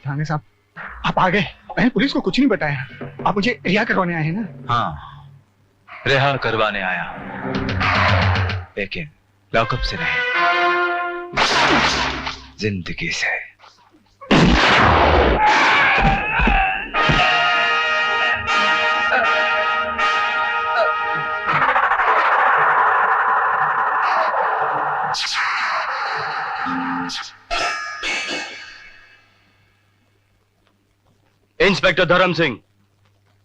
थाने साहब, आप आ गए। मैंने पुलिस को कुछ नहीं बताया। आप मुझे रिहा करवाने आए हैं ना? हाँ, रिहा करवाने आया, लेकिन लॉकअप से नहीं, जिंदगी से। इंस्पेक्टर धर्म सिंह,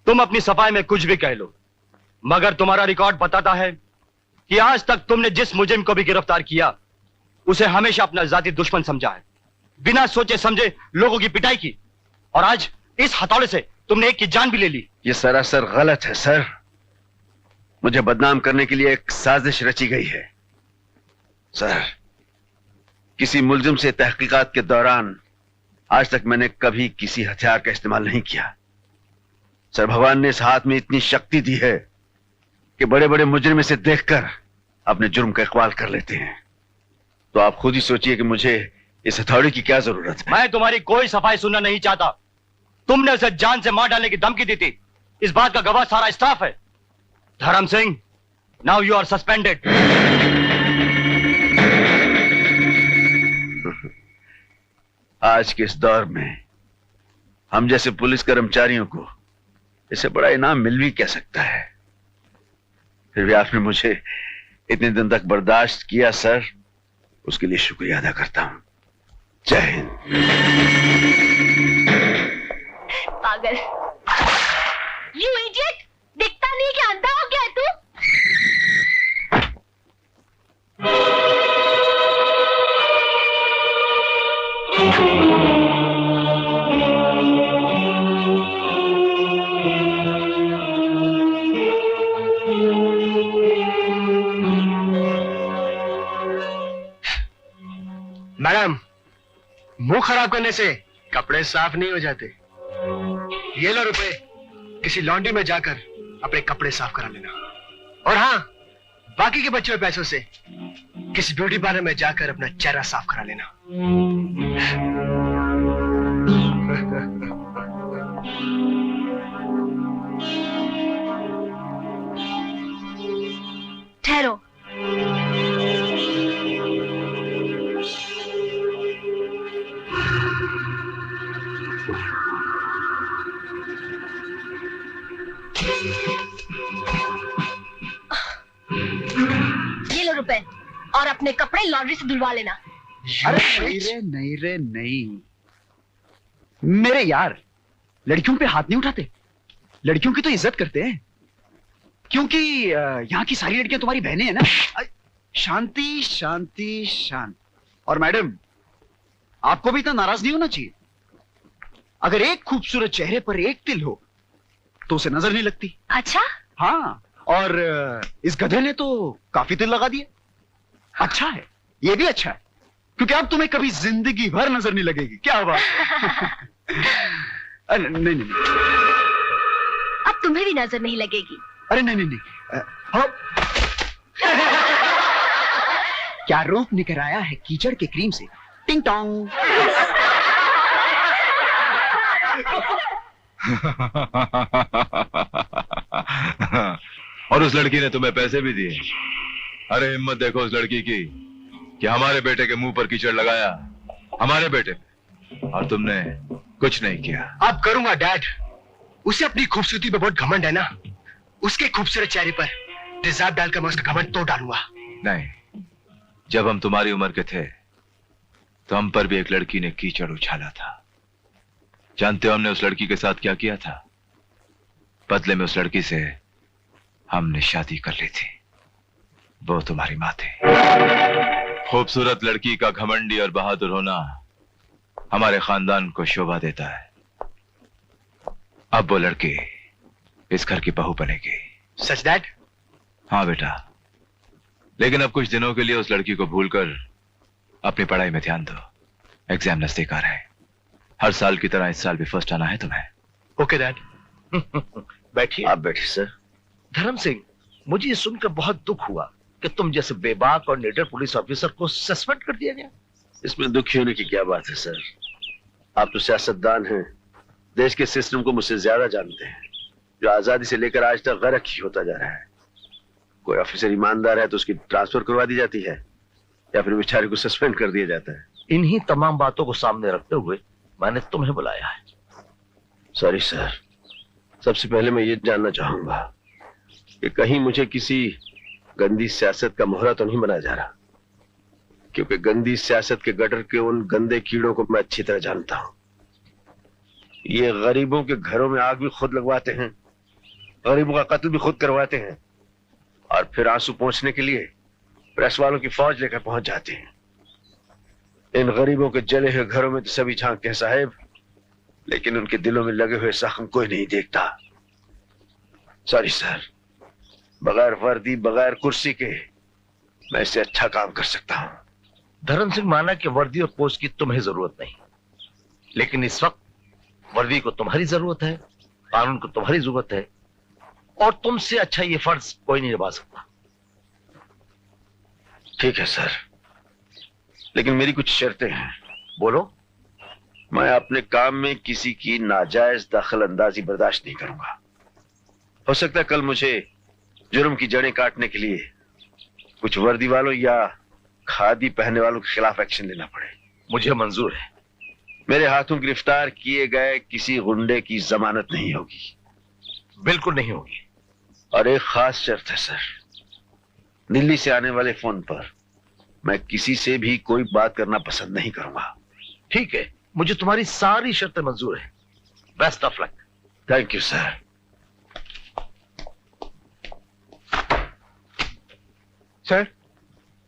तुम अपनी सफाई में कुछ भी कह लो, मगर तुम्हारा रिकॉर्ड बताता है कि आज तक तुमने जिस मुजरिम को भी गिरफ्तार किया उसे हमेशा अपना जाती दुश्मन समझा है, बिना सोचे समझे लोगों की पिटाई की, और आज इस हथौड़े से तुमने एक की जान भी ले ली। यह सरासर गलत है सर। मुझे बदनाम करने के लिए एक साजिश रची गई है। सर, किसी मुलजिम से तहकीकात के दौरान आज तक मैंने कभी किसी हथियार का इस्तेमाल नहीं किया। सर, भगवान ने इस हाथ में इतनी शक्ति दी है कि बड़े बड़े मुजरिम इसे देखकर अपने जुर्म का इकबाल कर लेते हैं। तो आप खुद ही सोचिए कि मुझे इस हथौड़े की क्या जरूरत है। मैं तुम्हारी कोई सफाई सुनना नहीं चाहता। तुमने उसे जान से मार डालने की धमकी दी थी, इस बात का गवाह सारा स्टाफ है। Dharm Singh, now you are suspended. आज के इस दौर में हम जैसे पुलिस कर्मचारियों को इससे बड़ा इनाम मिल भी क्या सकता है। फिर भी आपने मुझे इतने दिन तक बर्दाश्त किया सर, उसके लिए शुक्रिया अदा करता हूं। जय हिंद। पागल, यू इडियट, दिखता नहीं कि अंधा हो गया तू? मैडम, मुंह खराब करने से कपड़े साफ नहीं हो जाते। ये लो रुपए, किसी लॉन्ड्री में जाकर अपने कपड़े साफ करा लेना। और हाँ, बाकी के बचे हुए पैसों से किसी ब्यूटी पार्लर में जाकर अपना चेहरा साफ करा लेना। ठहरो। ये लो रुपए और अपने कपड़े लॉन्ड्री से धुलवा लेना। अरे नहीं रे नहीं, मेरे यार लड़कियों पे हाथ नहीं उठाते। लड़कियों की तो इज्जत करते हैं, क्योंकि यहाँ की सारी लड़कियां तुम्हारी बहनें हैं ना। शांति शांति शांत। और मैडम, आपको भी इतना नाराज नहीं होना चाहिए। अगर एक खूबसूरत चेहरे पर एक तिल हो तो उसे नजर नहीं लगती। अच्छा? हाँ, और इस गधे ने तो काफी तिल लगा दिए। अच्छा है, ये भी अच्छा है, क्योंकि अब तुम्हें कभी जिंदगी भर नजर नहीं लगेगी। क्या बात? अरे नहीं नहीं, अब तुम्हें भी नजर नहीं लगेगी। अरे नहीं नहीं नहीं, क्या रूप निकल आया है कीचड़ के क्रीम से। टिंग टोंग। और उस लड़की ने तुम्हें पैसे भी दिए। अरे हिम्मत देखो उस लड़की की कि हमारे बेटे के मुंह पर कीचड़ लगाया, हमारे बेटे पे, और तुमने कुछ नहीं किया। अब करूंगा डैड। उसे अपनी खूबसूरती पे बहुत घमंड है ना। उसके खूबसूरत चेहरे पर तेजाब डालकर मैं उसका घमंड तोड़ डालूंगा। नहीं, जब हम तुम्हारी उम्र के थे तो हम पर भी एक लड़की ने कीचड़ उछाला था। जानते हो हमने उस लड़की के साथ क्या किया था? बदले में उस लड़की से हमने शादी कर ली थी। वो तुम्हारी माँ थी। खूबसूरत लड़की का घमंडी और बहादुर होना हमारे खानदान को शोभा देता है। अब वो लड़की इस घर की बहू बनेगी। सच डैड? हाँ बेटा, लेकिन अब कुछ दिनों के लिए उस लड़की को भूलकर अपनी पढ़ाई में ध्यान दो। एग्जाम नजदीक आ रहे हैं। हर साल की तरह इस साल भी फर्स्ट आना है तुम्हें। Okay dad. बैठिए। आप बैठिए सर। धर्म सिंह, मुझे ये सुनकर बहुत दुख हुआ कि तुम जैसे बेबाक और निडर पुलिस ऑफिसर को सस्पेंड कर दिया गया। इसमें दुखी होने की क्या बात है सर? आप तो सियासतदान हैं, देश के सिस्टम को मुझसे ज्यादा जानते हैं, जो आजादी से लेकर आज तक गर्क ही होता जा रहा है। कोई ऑफिसर ईमानदार है तो उसकी ट्रांसफर करवा दी जाती है, या फिर बेचारे को सस्पेंड कर दिया जाता है। इन्हीं तमाम बातों को सामने रखते हुए मैंने तुम्हें बुलाया है। सॉरी सर, सबसे पहले मैं ये जानना चाहूंगा कि कहीं मुझे किसी गंदी सियासत का मोहरा तो नहीं बनाया जा रहा, क्योंकि गंदी सियासत के गटर के उन गंदे कीड़ों को मैं अच्छी तरह जानता हूं। ये गरीबों के घरों में आग भी खुद लगवाते हैं, गरीबों का कत्ल भी खुद करवाते हैं, और फिर आंसू पोंछने के लिए प्रेस वालों की फौज लेकर पहुंच जाते हैं। इन गरीबों के जले हुए घरों में तो सभी झांकते हैं साहब, लेकिन उनके दिलों में लगे हुए जख्म कोई नहीं देखता। सॉरी सर, बगैर वर्दी बगैर कुर्सी के मैं इससे अच्छा काम कर सकता हूं। धर्म सिंह माना कि वर्दी और पोस्ट की तुम्हें जरूरत नहीं, लेकिन इस वक्त वर्दी को तुम्हारी जरूरत है, कानून को तुम्हारी जरूरत है, और तुमसे अच्छा ये फर्ज कोई नहीं निभा सकता। ठीक है सर, लेकिन मेरी कुछ शर्तें हैं। बोलो। मैं अपने काम में किसी की नाजायज दखल अंदाजी बर्दाश्त नहीं करूंगा। हो सकता है कल मुझे जुर्म की जड़ें काटने के लिए कुछ वर्दी वालों या खादी पहनने वालों के खिलाफ एक्शन लेना पड़े। मुझे मंजूर है। मेरे हाथों गिरफ्तार किए गए किसी गुंडे की जमानत नहीं होगी। बिल्कुल नहीं होगी। और एक खास शर्त है सर, दिल्ली से आने वाले फोन पर मैं किसी से भी कोई बात करना पसंद नहीं करूंगा। ठीक है, मुझे तुम्हारी सारी शर्तें मंजूर है। Best of luck. Thank you sir. Sir,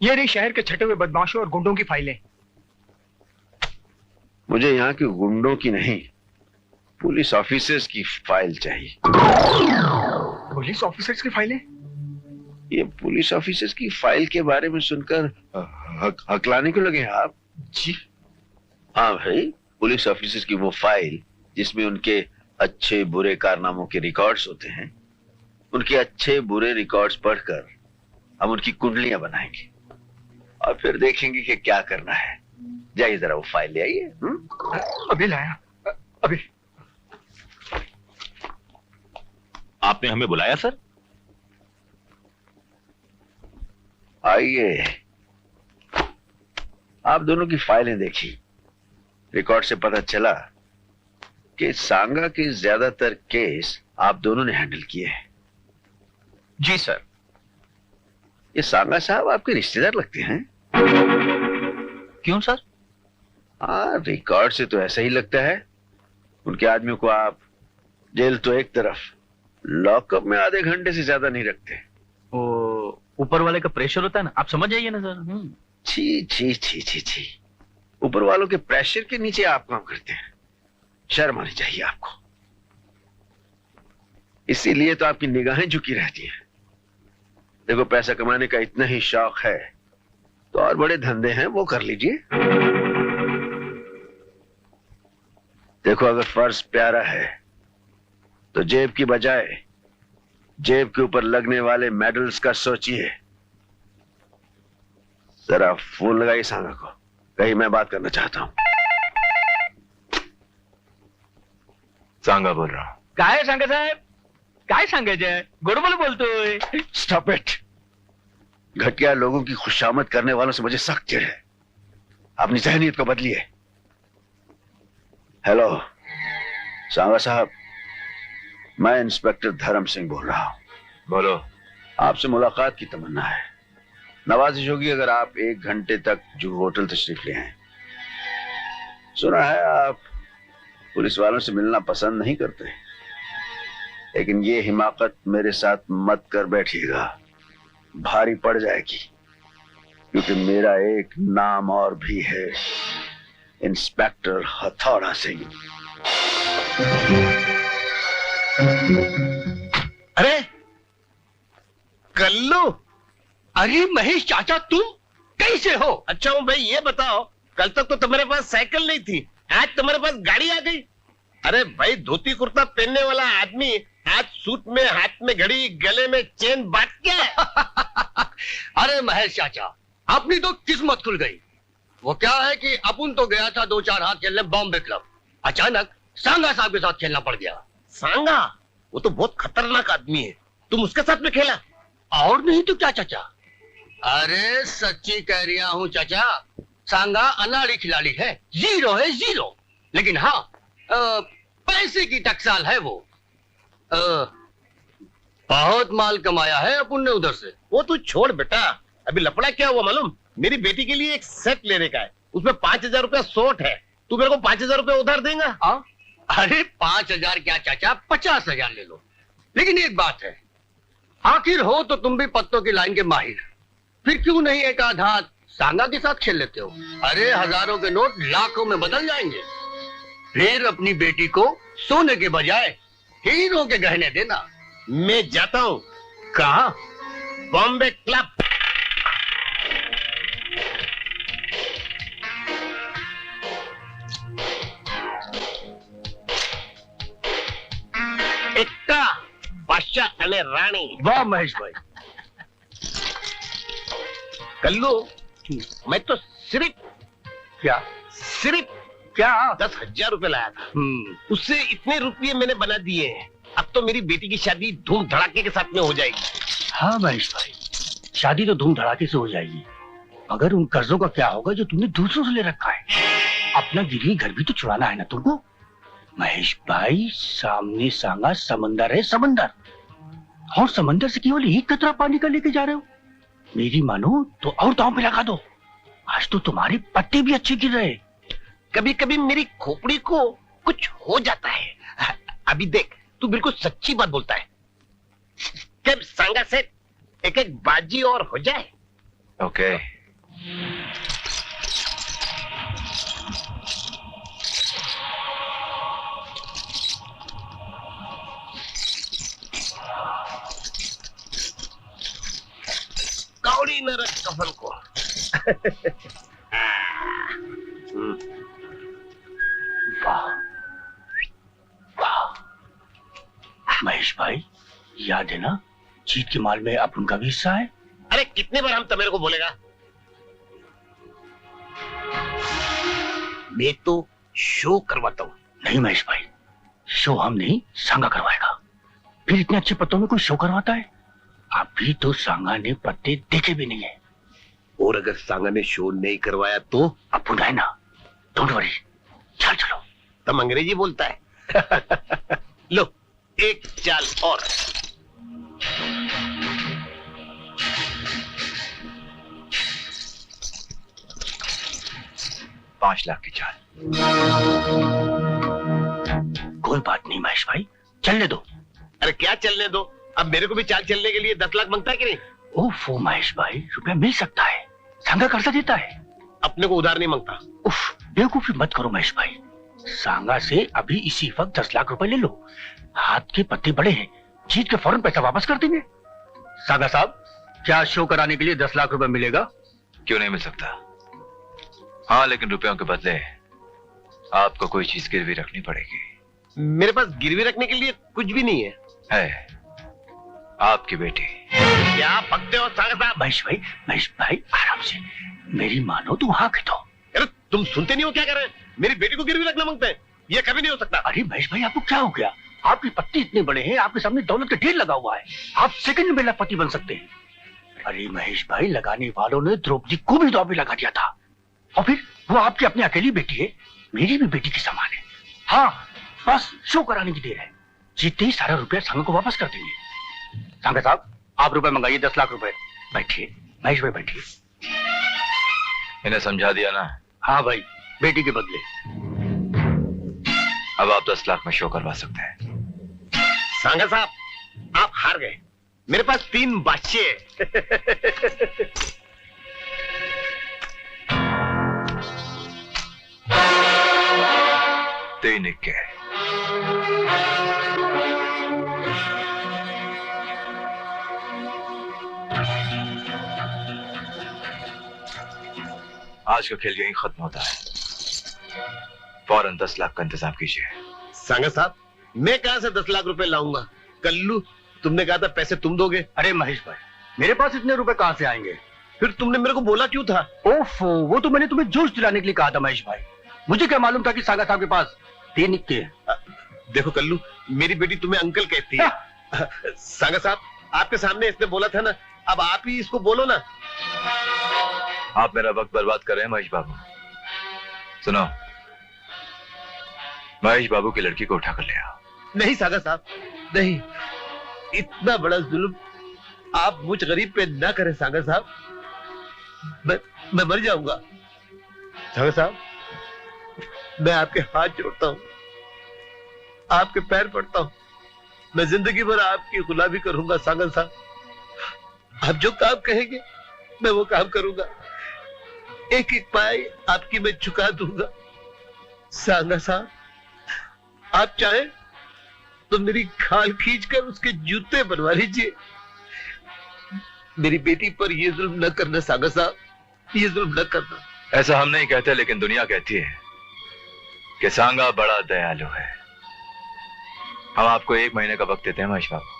ये रही शहर के छटे हुए बदमाशों और गुंडों की फाइलें। मुझे यहाँ के गुंडों की नहीं, पुलिस ऑफिसर्स की फाइल चाहिए। पुलिस ऑफिसर्स की फाइलें? ये पुलिस ऑफिसर्स की फाइल के बारे में सुनकर हकलाने को लगे हैं आप? जी हाँ भाई, पुलिस ऑफिसर्स की वो फाइल जिसमें उनके अच्छे बुरे कारनामों के रिकॉर्ड्स होते हैं। उनके अच्छे बुरे रिकॉर्ड्स पढ़कर हम उनकी कुंडलियां बनाएंगे और फिर देखेंगे कि क्या करना है। जाइए जरा वो फाइल ले आइए। अभी लाया, अभी। आपने हमें बुलाया सर? आइए, आप दोनों की फाइलें देखी। रिकॉर्ड से पता चला कि सांगा के ज्यादातर केस आप दोनों ने हैंडल किए हैं। जी सर। ये सांगा साहब आपके रिश्तेदार लगते हैं। क्यों सर? हाँ, रिकॉर्ड से तो ऐसा ही लगता है। उनके आदमियों को आप जेल तो एक तरफ, लॉकअप में आधे घंटे से ज्यादा नहीं रखते। वो ऊपर वाले का प्रेशर होता है ना, आप समझ जाइए ना सर। छी छी छी छी छी, ऊपर वालों के प्रेशर के नीचे आप काम करते हैं। शर्म आनी चाहिए आपको। इसीलिए तो आपकी निगाहें झुकी रहती हैं। देखो, पैसा कमाने का इतना ही शौक है तो और बड़े धंधे हैं, वो कर लीजिए। देखो, अगर फर्ज प्यारा है तो जेब की बजाय जेब के ऊपर लगने वाले मेडल्स का सोचिए। जरा फोन लगाइए सांगा को, कहीं मैं बात करना चाहता हूं। सांगा बोल रहा हूं। काय सांगा साहेब, काय सांगायचंय? गोडबोल बोलतोय। Stop it. घटिया लोगों की खुशामद करने वालों से मुझे सख्त चिढ़ है। अपनी जहनीत को बदलिए। हेलो सांगा साहब, मैं इंस्पेक्टर धर्म सिंह बोल रहा हूं। बोलो। आपसे मुलाकात की तमन्ना है। नवाजिश होगी अगर आप 1 घंटे तक जू होटल तशरीफ ले आए। सुना है आप पुलिस वालों से मिलना पसंद नहीं करते, लेकिन ये हिमाकत मेरे साथ मत कर बैठिएगा, भारी पड़ जाएगी। क्योंकि मेरा एक नाम और भी है, इंस्पेक्टर हथौड़ा सिंह। अरे कल्लू, अरे महेश चाचा, तुम कैसे हो? अच्छा हूँ भाई, ये बताओ, कल तक तो तुम्हारे पास साइकिल नहीं थी, आज तुम्हारे पास गाड़ी आ गई। अरे भाई, धोती कुर्ता पहनने वाला आदमी आज सूट में, हाथ में घड़ी, गले में चेन, बात क्या है? अरे महेश चाचा, अपनी तो किस्मत खुल गई। वो क्या है कि अपुन तो गया था 2-4 हाथ खेलने बॉम्बे क्लब, अचानक सांगा साहब के साथ खेलना पड़ गया। सांगा वो तो बहुत खतरनाक आदमी है, तुम उसके साथ में खेला? और नहीं तो क्या चाचा? अरे सच्ची कह रहा हूँ चाचा, सांगा अनाड़ी खिलाड़ी है, 0 है 0। लेकिन हाँ, पैसे की टकसाल है वो। बहुत माल कमाया है अपुन ने उधर से। वो तू छोड़ बेटा, अभी लफड़ा क्या हुआ मालूम? मेरी बेटी के लिए एक सेट लेने का है, उसमें 5,000 रुपया शॉर्ट है। तू मेरे को 5,000 रुपया उधार देगा? हाँ? अरे 5,000 क्या चाचा, 50,000 ले लो। लेकिन एक बात है, आखिर हो तो तुम भी पत्तों की लाइन के माहिर, फिर क्यों नहीं एक आध हाथ सांगा के साथ खेल लेते हो? अरे हजारों के नोट लाखों में बदल जाएंगे। फिर अपनी बेटी को सोने के बजाय हीरो के गहने देना। मैं जाता हूँ। कहा? बॉम्बे क्लब। एकता बादशाह अने रानी। वाह महेश भाई। कल्लू, मैं तो सिर्फ क्या? 10,000 रुपए लाया था, उससे इतने रुपये मैंने बना दिए हैं। अब तो मेरी बेटी की शादी धूम धड़ाके के साथ में हो जाएगी। हाँ महेश भाई, शादी तो धूम धड़ाके से हो जाएगी, मगर उन कर्जों का क्या होगा जो तुमने दूसरों से ले रखा है? अपना गिरवी घर भी तो छुड़ाना है ना तुमको। महेश भाई, सामने सांगा समंदर है, समंदर, और समंदर से केवल एक कतरा पानी का लेके जा रहे हो। मेरी मानो तो और दांव पे लगा दो, आज तो तुम्हारे पत्ते भी अच्छे गिर रहे। कभी कभी मेरी खोपड़ी को कुछ हो जाता है। अभी देख, तू बिल्कुल सच्ची बात बोलता है। जब सांगा से एक एक बाजी और हो जाए। ओके। कौड़ी न रख कफन को। वाह वाह महेश भाई, याद है ना, जीत के माल में अपन का भी हिस्सा है। अरे कितने बार हम तो मेरे को बोलेगा? मैं तो शो करवाता हूँ। नहीं महेश भाई, शो हम नहीं, सांगा करवाएगा। फिर इतने अच्छे पत्तों में कोई शो करवाता है? अभी तो सांगा ने पत्ते देखे भी नहीं है। और अगर सांगा ने शो नहीं करवाया तो? अपन है ना, डोंट वरी, चल चलो। तुम अंग्रेजी बोलता है। लो, एक चाल और। $5 लाख की चाल। कोई बात नहीं महेश भाई, चलने दो। अरे क्या चलने दो? अब मेरे को भी चाल चलने के लिए 10 लाख मांगता है कि नहीं? ओफो महेश भाई, रुपया मिल सकता है, सांगा कर्जा देता है। अपने को उधार नहीं मांगता। उफ, बेवकूफी मत करो महेश भाई। सांगा से अभी इसी वक्त 10 लाख रुपए ले लो, हाथ के पत्ते बड़े हैं, जीत के फौरन पैसा वापस कर देंगे। सांगा साहब, क्या शो कराने के लिए 10 लाख रुपए मिलेगा? क्यों नहीं मिल सकता? हाँ, लेकिन रुपयों के बदले आपको कोई चीज गिरवी रखनी पड़ेगी। मेरे पास गिरवी रखने के लिए कुछ भी नहीं है। आपकी बेटी। क्या पकते हो सांगा साहब? महेश भाई आराम से, मेरी मानो तो वहां के दो। अरे तुम सुनते नहीं हो क्या कर रहे हैं? मेरी बेटी को गिरवी रखना मांगते हैं, ये कभी नहीं हो सकता। अरे महेश भाई, आपको क्या हो गया? आपके पत्ते इतने बड़े हैं, आपके सामने दौलत का ढेर लगा हुआ है, आप सेकंड में लखपति बन सकते हैं। अरे महेश भाई, लगाने वालों ने द्रौपदी को भी दांव पे लगा दिया था, और फिर वो आपकी अपनी अकेली बेटी है, मेरी भी बेटी के समान है। हाँ, बस शो कराने की देर है, जीतते ही सारा रुपया सांगा को वापस कर देंगे। सांगा साहब, आप रुपए मंगाइए, 10 लाख रुपए। बैठिए महेश भाई, बैठिए। इन्हें समझा दिया ना? हाँ भाई, बेटी के बदले। अब आप 10 लाख में शो करवा सकते हैं। सांगा साहब, आप हार गए, मेरे पास 3 बादशाह है। तीन इक्के। आज का खेल यहीं खत्म होता है, फौरन 10 लाख का इंतजाम कीजिए। सांगा साहब, मैं कहां से 10 लाख रुपए लाऊंगा? कल्लू, तुमने कहा था पैसे तुम दोगे। अरे महेश भाई, मेरे पास इतने रुपए कहां से आएंगे? फिर तुमने मेरे को बोला क्यों था? ओफो, वो तो मैंने तुम्हें जोश दिलाने के लिए कहा था महेश भाई। मुझे क्या मालूम था कि सागा साहब के पास 3 इक्के हैं। देखो कल्लू, मेरी बेटी तुम्हें अंकल कहती है। सागा साहब, आपके सामने इसने बोला था ना, अब आप ही इसको बोलो ना। आप मेरा वक्त बर्बाद कर रहे हैं महेश बाबू। सुनो, महेश बाबू की लड़की को उठा कर ले आओ। नहीं सागा साहब, नहीं, इतना बड़ा जुल्म आप मुझ गरीब पे ना करें सागा साहब। मैं मर जाऊंगा। सागा साहब, मैं आपके हाथ जोड़ता हूं, आपके पैर पड़ता हूं। मैं जिंदगी भर आपकी गुलामी करूंगा सागा साहब। आप जो काम कहेंगे मैं वो काम करूंगा। एक एक पाई आपकी मैं चुका दूंगा। सागा साहब, आप चाहें तो मेरी खाल खींचकर उसके जूते बनवा लीजिए। मेरी बेटी पर ये जुल्म न करना सागा साहब, ये जुल्म न करना। ऐसा हम नहीं कहते, लेकिन दुनिया कहती है कि सांगा बड़ा दयालु है। हम आपको 1 महीने का वक्त देते हैं महेश बाबू।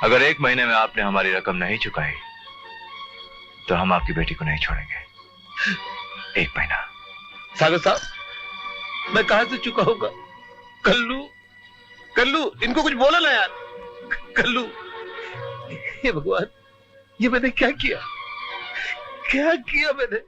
अगर 1 महीने में आपने हमारी रकम नहीं चुकाई तो हम आपकी बेटी को नहीं छोड़ेंगे। 1 महीना। सागर साहब, मैं कहां से चुकाऊंगा? कल्लू, कल्लू, इनको कुछ बोला ना यार। कल्लू, हे भगवान, ये मैंने क्या किया? क्या किया मैंने?